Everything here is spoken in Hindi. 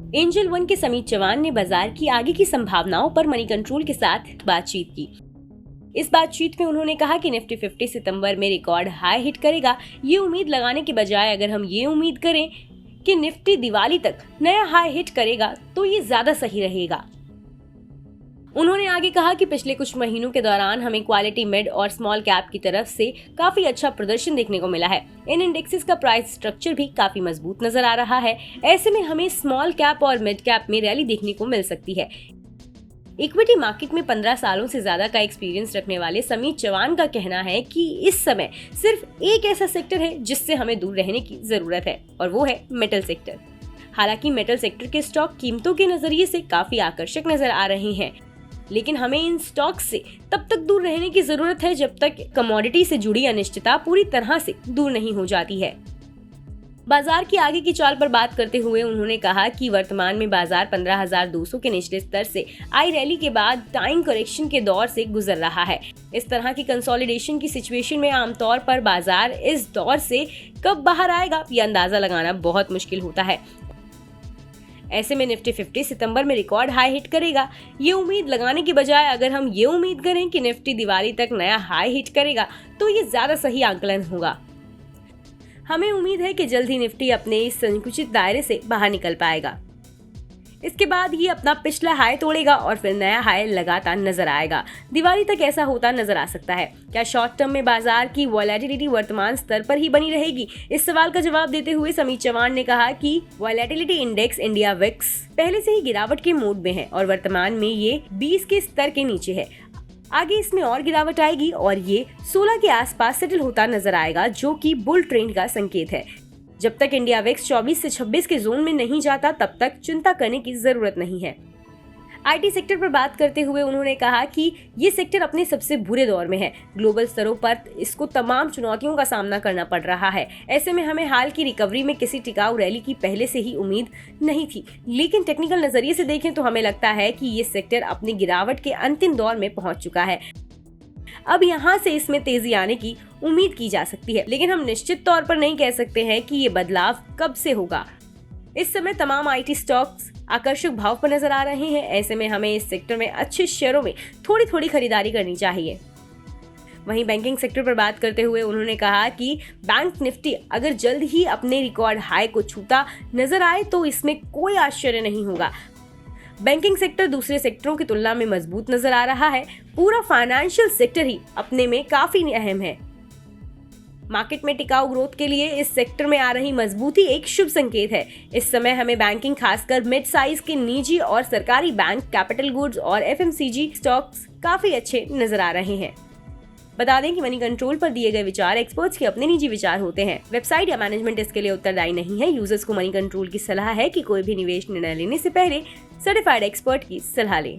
एंजल वन के समीत चौहान ने बाजार की आगे की संभावनाओं पर मनी कंट्रोल के साथ बातचीत की। इस बातचीत में उन्होंने कहा कि निफ्टी 50 सितंबर में रिकॉर्ड हाई हिट करेगा। ये उम्मीद लगाने के बजाय अगर हम ये उम्मीद करें कि निफ्टी दिवाली तक नया हाई हिट करेगा तो ये ज्यादा सही रहेगा। उन्होंने आगे कहा कि पिछले कुछ महीनों के दौरान हमें क्वालिटी मिड और स्मॉल कैप की तरफ से काफी अच्छा प्रदर्शन देखने को मिला है। इन इंडेक्सेस का प्राइस स्ट्रक्चर भी काफी मजबूत नजर आ रहा है। ऐसे में हमें स्मॉल कैप और मिड कैप में रैली देखने को मिल सकती है। इक्विटी मार्केट में 15 सालों से ज्यादा का एक्सपीरियंस रखने वाले समीत चौहान का कहना है कि इस समय सिर्फ एक ऐसा सेक्टर है जिससे हमें दूर रहने की जरूरत है और वो है मेटल सेक्टर। हालांकि मेटल सेक्टर के स्टॉक कीमतों के नजरिए से काफी आकर्षक नजर आ रहे हैं, लेकिन हमें इन स्टॉक्स से तब तक दूर रहने की जरूरत है जब तक कमोडिटी से जुड़ी अनिश्चितता पूरी तरह से दूर नहीं हो जाती है। बाजार की आगे की चाल पर बात करते हुए उन्होंने कहा कि वर्तमान में बाजार 15,200 के निचले स्तर से आई रैली के बाद टाइम करेक्शन के दौर से गुजर रहा है। इस तरह की कंसोलिडेशन की सिचुएशन में आमतौर पर बाजार इस दौर से कब बाहर आएगा यह अंदाजा लगाना बहुत मुश्किल होता है। ऐसे में निफ्टी 50 सितंबर में रिकॉर्ड हाई हिट करेगा। ये उम्मीद लगाने की बजाय अगर हम ये उम्मीद करें कि निफ्टी दिवाली तक नया हाई हिट करेगा तो ये ज्यादा सही आकलन होगा। हमें उम्मीद है कि जल्द ही निफ्टी अपने इस संकुचित दायरे से बाहर निकल पाएगा। इसके बाद ये अपना पिछला हाई तोड़ेगा और फिर नया हाई लगातार नजर आएगा। दिवाली तक ऐसा होता नजर आ सकता है। क्या शॉर्ट टर्म में बाजार की वॉलेटिलिटी वर्तमान स्तर पर ही बनी रहेगी? इस सवाल का जवाब देते हुए समीत चौहान ने कहा कि वॉलेटिलिटी इंडेक्स इंडिया विक्स पहले से ही गिरावट के मोड में है और वर्तमान में ये 20 के स्तर के नीचे है। आगे इसमें और गिरावट आएगी और ये 16 के आसपास सेटल होता नजर आएगा, जो कि बुल ट्रेंड का संकेत है। जब तक इंडिया विक्स 24 से 26 के जोन में नहीं जाता तब तक चिंता करने की जरूरत नहीं है। आईटी सेक्टर पर बात करते हुए उन्होंने कहा कि ये सेक्टर अपने सबसे बुरे दौर में है। ग्लोबल स्तरों पर इसको तमाम चुनौतियों का सामना करना पड़ रहा है। ऐसे में हमें हाल की रिकवरी में किसी टिकाऊ रैली की पहले से ही उम्मीद नहीं थी, लेकिन टेक्निकल नजरिए से देखें तो हमें लगता है कि ये सेक्टर अपनी गिरावट के अंतिम दौर में पहुंच चुका है। अब यहाँ से इसमें तेजी आने की उम्मीद की जा सकती है, लेकिन हम निश्चित तौर पर नहीं कह सकते हैं कि ये बदलाव कब से होगा। इस समय तमाम आईटी स्टॉक्स आकर्षक भाव पर नजर आ रहे हैं। ऐसे में हमें इस सेक्टर में अच्छे शेयरों में थोड़ी थोड़ी खरीदारी करनी चाहिए। वहीं बैंकिंग सेक्टर पर बात करते हुए उन्होंने कहा कि बैंक निफ्टी अगर जल्द ही अपने रिकॉर्ड हाई को छूता नजर आए तो इसमें कोई आश्चर्य नहीं होगा। बैंकिंग सेक्टर दूसरे सेक्टरों की तुलना में मजबूत नजर आ रहा है। पूरा फाइनेंशियल सेक्टर ही अपने में काफी अहम है। मार्केट में टिकाऊ ग्रोथ के लिए इस सेक्टर में आ रही मजबूती एक शुभ संकेत है। इस समय हमें बैंकिंग, खासकर मिड साइज के निजी और सरकारी बैंक, कैपिटल गुड्स और एफएमसीजी स्टॉक्स काफी अच्छे नजर आ रहे हैं। बता दें कि मनी कंट्रोल पर दिए गए विचार एक्सपर्ट्स के अपने निजी विचार होते हैं। वेबसाइट या मैनेजमेंट इसके लिए उत्तरदायी नहीं है। यूजर्स को मनी कंट्रोल की सलाह है कि कोई भी निवेश निर्णय लेने से पहले सर्टिफाइड एक्सपर्ट की सलाह लें।